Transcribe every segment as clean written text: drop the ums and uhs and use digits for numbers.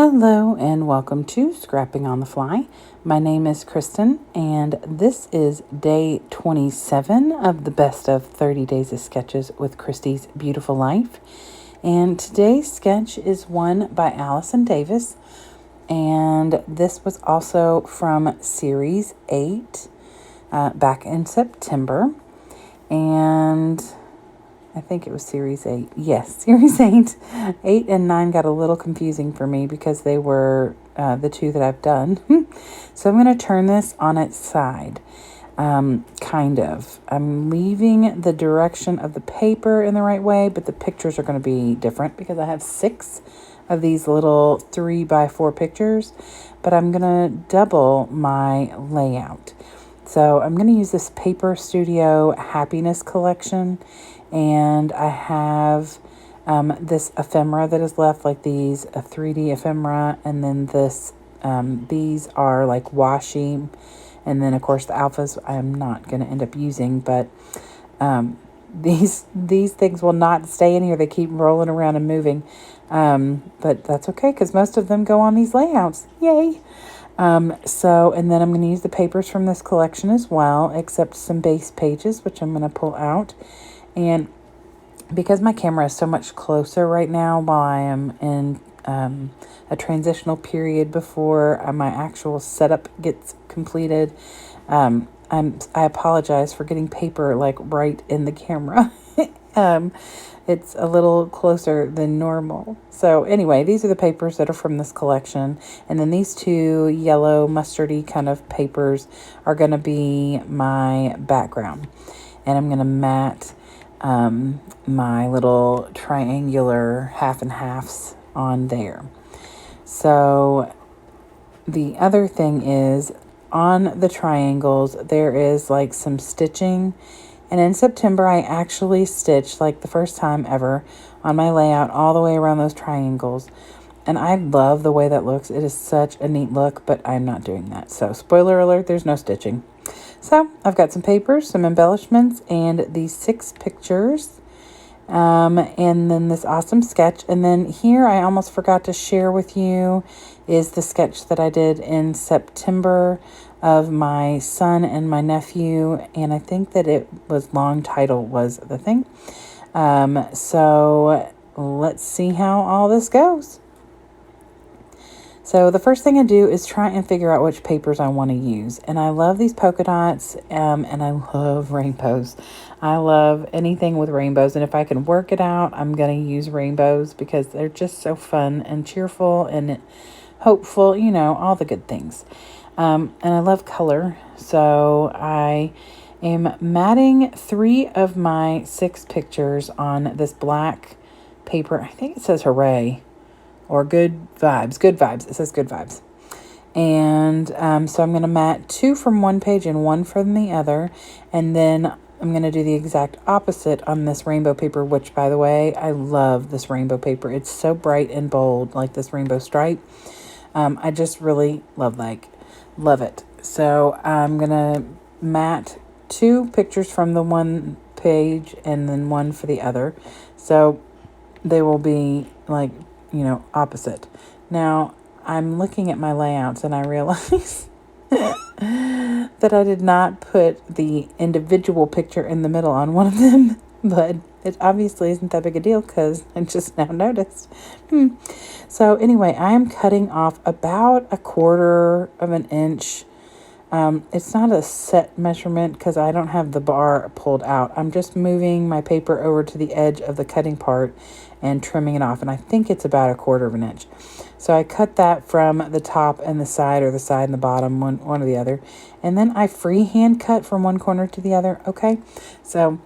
Hello and welcome to Scrapping on the Fly. My name is Kristen and this is day 27 of the best of 30 days of sketches with Christy's Beautiful Life. And today's sketch is one by Allison Davis, and this was also from series 8 back in September. And I think it was series 8. Yes, series 8. 8 and 9 got a little confusing for me because they were the two that I've done. So I'm going to turn this on its side, kind of. I'm leaving the direction of the paper in the right way, but the pictures are going to be different because I have 6 of these little 3x4 pictures, but I'm going to double my layout. So I'm going to use this Paper Studio Happiness collection, and I have this ephemera that is left, like these, a 3D ephemera, and then this, these are like washi, and then of course the alphas I'm not going to end up using, but these things will not stay in here. They keep rolling around and moving, but that's okay because most of them go on these layouts. Yay! So, and then I'm going to use the papers from this collection as well, except some base pages, which I'm going to pull out. And because my camera is so much closer right now while I am in a transitional period before my actual setup gets completed, I apologize for getting paper like right in the camera. It's a little closer than normal. So anyway, these are the papers that are from this collection. And then these two yellow mustardy kind of papers are going to be my background. And I'm going to mat my little triangular half and halves on there. So the other thing is, on the triangles, there is like some stitching. And in September, I actually stitched, like the first time ever, on my layout all the way around those triangles. And I love the way that looks. It is such a neat look, but I'm not doing that. So spoiler alert, there's no stitching. So I've got some papers, some embellishments, and these 6 pictures. And then this awesome sketch. And then here I almost forgot to share with you is the sketch that I did in September of my son and my nephew. And I think that it was long title was the thing. So let's see how all this goes. So the first thing I do is try and figure out which papers I want to use. And I love these polka dots, and I love rainbows. I love anything with rainbows. And if I can work it out, I'm going to use rainbows because they're just so fun and cheerful and hopeful, you know, all the good things. And I love color. So I am matting 3 of my 6 pictures on this black paper. I think it says hooray. Or good vibes. It says good vibes. And so I'm going to mat 2 from one page and 1 from the other. And then I'm going to do the exact opposite on this rainbow paper, which, by the way, I love this rainbow paper. It's so bright and bold, like this rainbow stripe. I just really love it. So I'm going to mat 2 pictures from the one page and then 1 for the other. So they will be like, you know, opposite. Now, I'm looking at my layouts and I realize that I did not put the individual picture in the middle on one of them, but it obviously isn't that big a deal because I just now noticed. So anyway, I am cutting off about 1/4 of an inch. It's not a set measurement because I don't have the bar pulled out. I'm just moving my paper over to the edge of the cutting part and trimming it off. And I think it's about 1/4 of an inch. So I cut that from the top and the side, or the side and the bottom, one or the other. And then I freehand cut from one corner to the other. Okay. So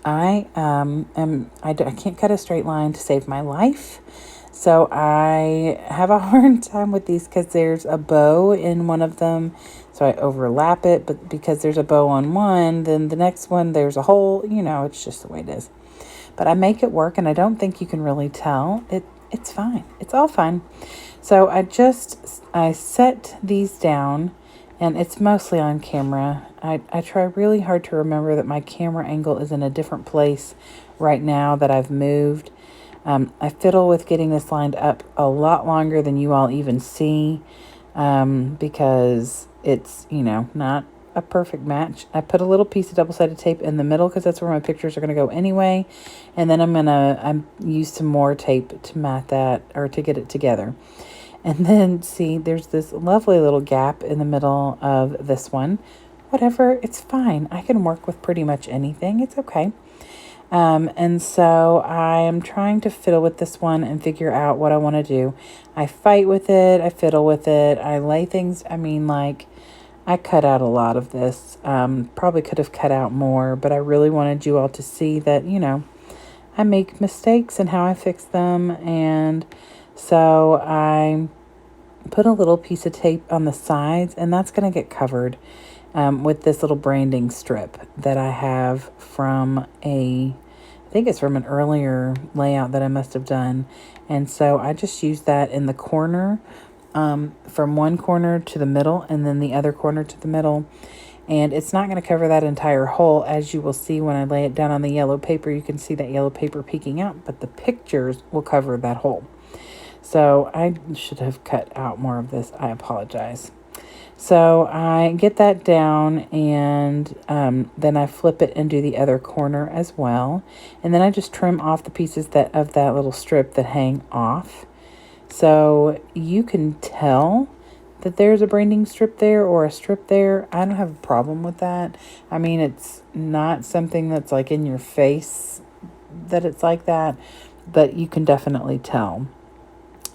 I can't cut a straight line to save my life. So I have a hard time with these because there's a bow in one of them. So I overlap it, but because there's a bow on one, then the next one, there's a hole, you know, it's just the way it is. But I make it work, and I don't think you can really tell. It's fine. It's all fine. So I set these down, and it's mostly on camera. I try really hard to remember that my camera angle is in a different place right now that I've moved. I fiddle with getting this lined up a lot longer than you all even see, because it's, not a perfect match. I put a little piece of double-sided tape in the middle because that's where my pictures are going to go anyway. And then I'm use some more tape to mat that, or to get it together. And then see, there's this lovely little gap in the middle of this one. Whatever, it's fine. I can work with pretty much anything. It's okay. And so I am trying to fiddle with this one and figure out what I want to do. I fight with it. I fiddle with it. I lay things. I cut out a lot of this. Probably could have cut out more, but I really wanted you all to see that, I make mistakes and how I fix them. And so I put a little piece of tape on the sides, and that's going to get covered with this little branding strip that I have from I think it's from an earlier layout that I must have done. And so I just used that in the corner, from one corner to the middle, and then the other corner to the middle. And it's not going to cover that entire hole. As you will see when I lay it down on the yellow paper, you can see that yellow paper peeking out, but the pictures will cover that hole. So I should have cut out more of this. I apologize. So I get that down, and then I flip it and do the other corner as well. And then I just trim off the pieces of that little strip that hang off. So you can tell that there's a branding strip there or a strip there. I don't have a problem with that. It's not something that's like in your face that it's like that, but you can definitely tell,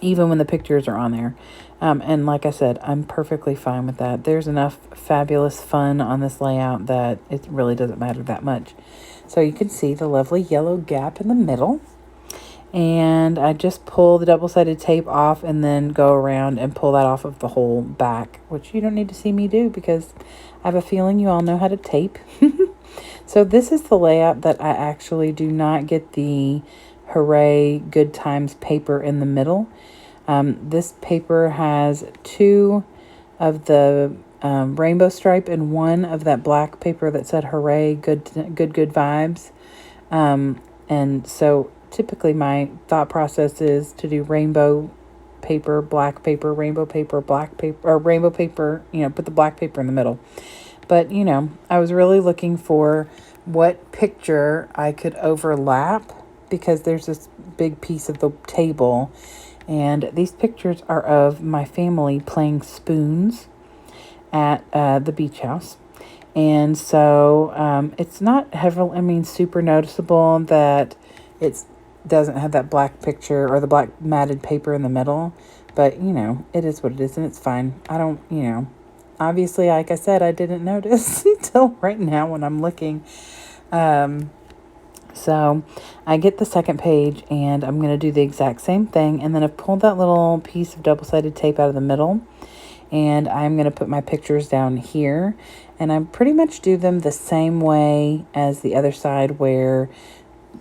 even when the pictures are on there. And like I said, I'm perfectly fine with that. There's enough fabulous fun on this layout that it really doesn't matter that much. So you can see the lovely yellow gap in the middle. And I just pull the double-sided tape off and then go around and pull that off of the whole back, which you don't need to see me do because I have a feeling you all know how to tape. So this is the layout that I actually do not get the Hooray Good Times paper in the middle. This paper has 2 of the rainbow stripe and 1 of that black paper that said Hooray Good Vibes. And so typically my thought process is to do rainbow paper, black paper, rainbow paper, black paper, or rainbow paper, put the black paper in the middle. But, I was really looking for what picture I could overlap, because there's this big piece of the table, and these pictures are of my family playing spoons at the beach house. And so it's not heavily, super noticeable that it doesn't have that black picture or the black matted paper in the middle. But, it is what it is, and it's fine. I don't, obviously, like I said, I didn't notice until right now when I'm looking. So I get the second page, and I'm going to do the exact same thing. And then I've pulled that little piece of double-sided tape out of the middle, and I'm going to put my pictures down here. And I pretty much do them the same way as the other side, where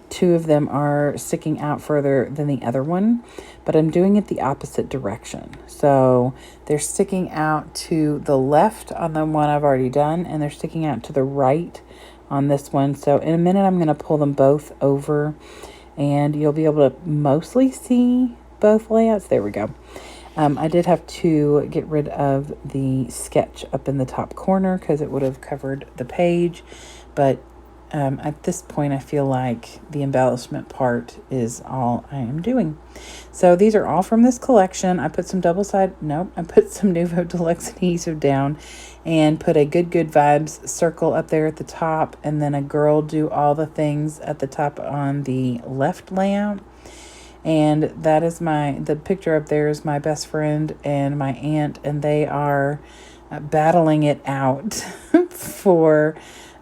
2 of them are sticking out further than the other one, but I'm doing it the opposite direction. So they're sticking out to the left on the one I've already done, and they're sticking out to the right on this one. So in a minute, I'm going to pull them both over, and you'll be able to mostly see both layouts. There we go. I did have to get rid of the sketch up in the top corner because it would have covered the page, but at this point, I feel like the embellishment part is all I am doing. So these are all from this collection. I put some I put some Nuvo Deluxe adhesive down and put a Good Vibes circle up there at the top, and then a girl do all the things at the top on the left layout. And that is the picture up there is my best friend and my aunt, and they are battling it out for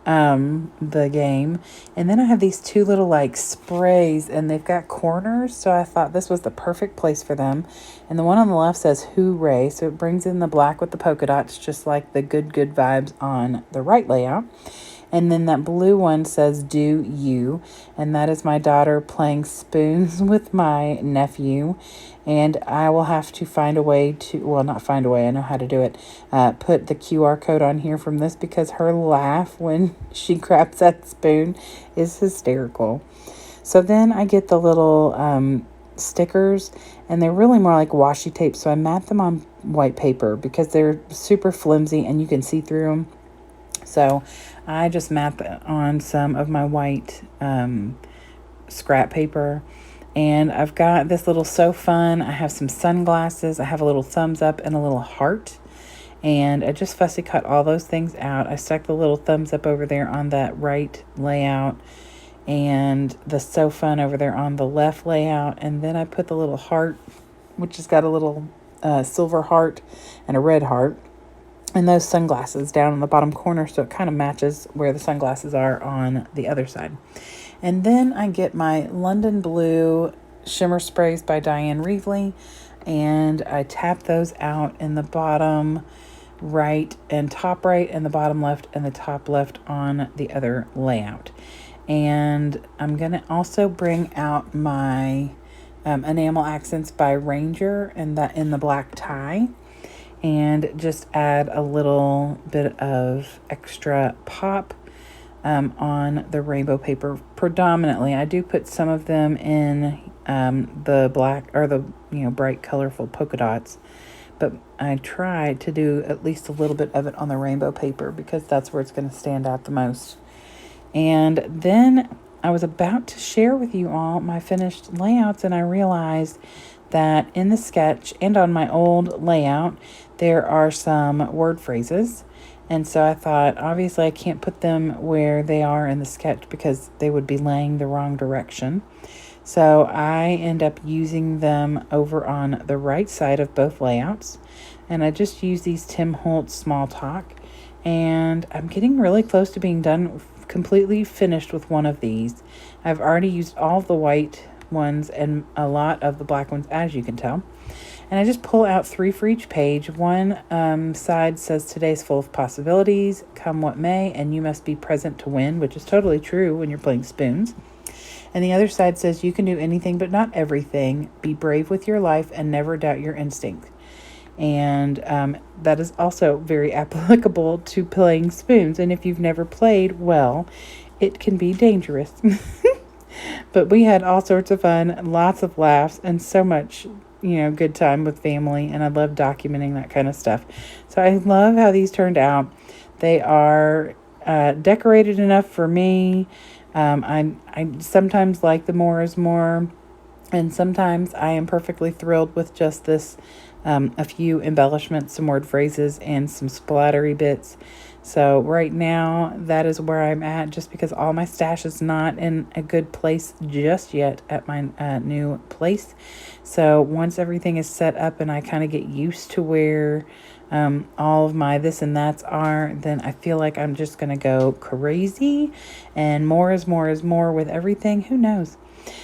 the game. And then I have these 2 little sprays, and they've got corners, so I thought this was the perfect place for them. And the one on the left says Hooray, so it brings in the black with the polka dots, just like the Good Vibes on the right layout. And then that blue one says Do You, and that is my daughter playing spoons with my nephew. And I will have to find a way to, well, not find a way, I know how to do it, put the QR code on here from this, because her laugh when she grabs that spoon is hysterical. So then I get the little stickers, and they're really more like washi tape. So I mat them on white paper because they're super flimsy and you can see through them. So I just mat on some of my white scrap paper. And I've got this little So Fun. I have some sunglasses. I have a little thumbs up and a little heart. And I just fussy cut all those things out. I stuck the little thumbs up over there on that right layout, and the So Fun over there on the left layout. And then I put the little heart, which has got a little silver heart and a red heart, and those sunglasses down in the bottom corner, so it kind of matches where the sunglasses are on the other side. And then I get my London Blue shimmer sprays by Diane Reevely, and I tap those out in the bottom right and top right and the bottom left and the top left on the other layout. And I'm going to also bring out my enamel accents by Ranger, and that in the black tie, and just add a little bit of extra pop on the rainbow paper. Predominantly, I do put some of them in the black or the bright colorful polka dots, but I try to do at least a little bit of it on the rainbow paper because that's where it's going to stand out the most. And then I was about to share with you all my finished layouts, and I realized that in the sketch and on my old layout there are some word phrases. And so I thought, obviously I can't put them where they are in the sketch because they would be laying the wrong direction. So I end up using them over on the right side of both layouts. And I just use these Tim Holtz Small Talk. And I'm getting really close to being done, completely finished with one of these. I've already used all of the white ones and a lot of the black ones, as you can tell. And I just pull out 3 for each page. One side says, today's full of possibilities, come what may, and you must be present to win, which is totally true when you're playing spoons. And the other side says, you can do anything but not everything. Be brave with your life and never doubt your instinct. And that is also very applicable to playing spoons. And if you've never played, well, it can be dangerous. But we had all sorts of fun, lots of laughs, and so much good time with family, and I love documenting that kind of stuff. So I love how these turned out. They are decorated enough for me. I sometimes like the more is more, and sometimes I am perfectly thrilled with just this, a few embellishments, some word phrases, and some splattery bits. So right now, that is where I'm at, just because all my stash is not in a good place just yet at my new place. So once everything is set up and I kind of get used to where all of my this and that's are, then I feel like I'm just going to go crazy, and more is more with everything. Who knows?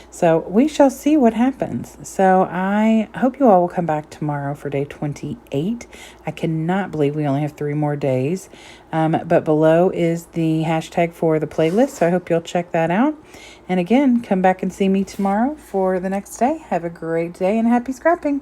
So we shall see what happens. So I hope you all will come back tomorrow for day 28. I cannot believe we only have 3 more days. But below is the hashtag for the playlist. So I hope you'll check that out. And again, come back and see me tomorrow for the next day. Have a great day and happy scrapping.